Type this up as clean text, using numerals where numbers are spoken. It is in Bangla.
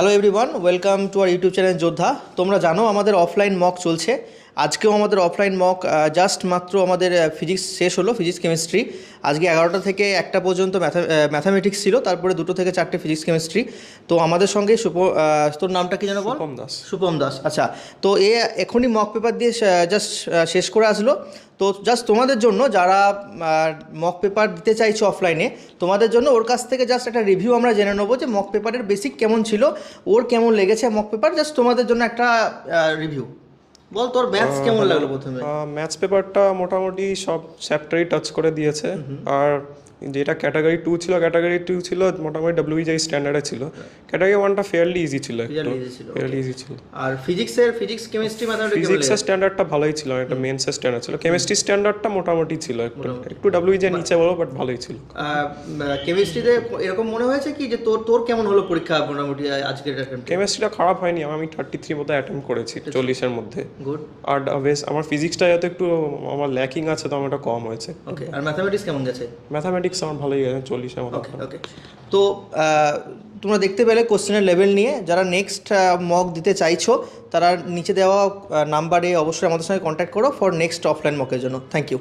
Hello everyone, welcome to our YouTube channel যোদ্ধা। তোমরা জানো আমাদের অফলাইন মক চলছে। আজকেও আমাদের অফলাইন মক জাস্ট মাত্র আমাদের ফিজিক্স শেষ হলো, ফিজিক্স কেমিস্ট্রি। আজকে 11টা থেকে 1টা পর্যন্ত ম্যাথামেটিক্স ছিল, তারপরে 2টো থেকে 4টে ফিজিক্স কেমিস্ট্রি। তো আমাদের সঙ্গে তোর নামটা কি জানো বল? সুপম দাস। সুপম দাস, আচ্ছা। তো এখনই মক পেপার দিয়ে জাস্ট শেষ করে আসলো। তো জাস্ট তোমাদের জন্য যারা মক পেপার দিতে চাইছো অফলাইনে, তোমাদের জন্য ওর কাছ থেকে জাস্ট একটা রিভিউ আমরা জেনে নেবো যে মক পেপারের বেসিক কেমন ছিল, ওর কেমন লেগেছে মক পেপার। জাস্ট তোমাদের জন্য একটা রিভিউ। বল তোর ম্যাথস কেমন লাগলো প্রথমে? ম্যাথস পেপারটা মোটামুটি সব চ্যাপ্টারই টাচ করে দিয়েছে। আর যেটা ক্যাটাগরি 2 ছিল, ক্যাটাগরি 2 ছিল মোটামুটি WEJI স্ট্যান্ডার্ডে ছিল। ক্যাটাগরি 1টা ফেয়ারলি ইজি ছিল, একটু ফেয়ারলি ইজি ছিল। আর ফিজিক্স কেমিস্ট্রি ম্যাথমেটিক্স ফিজিক্সের স্ট্যান্ডার্ডটা ভালোই ছিল, একটা মেন্সের স্ট্যান্ডার্ড ছিল। কেমিস্ট্রি স্ট্যান্ডার্ডটা মোটামুটি ছিল, একটু WEJI নিচে বলো, বাট ভালোই ছিল। কেমিস্ট্রিতে এরকম মনে হয়েছে কি যে তোর কেমন হলো পরীক্ষা মোটামুটি আজকের অ্যাটেম্পট? কেমিস্ট্রিটা খারাপ হয়নি, আমি 33 মতো অ্যাটেম্প করেছি 40-এর মধ্যে। গুড। আর বেশ আমার ফিজিক্সটা যাতে একটু আমার ল্যাকিং আছে, তো আমার এটা কম হয়েছে। ওকে, আর ম্যাথামেটিক্স কেমন গেছে? ম্যাথামেটিক্স আমার ভালোই গেছে, 40-এর মতো। ওকে ওকে। তো তোমরা দেখতে পেলে কোশ্চেনের লেভেল নিয়ে। যারা নেক্সট মক দিতে চাইছো তারা নিচে দেওয়া নাম্বারে অবশ্যই আমাদের সঙ্গে কন্ট্যাক্ট করো ফর নেক্সট অফলাইন মকের জন্য। Thank you.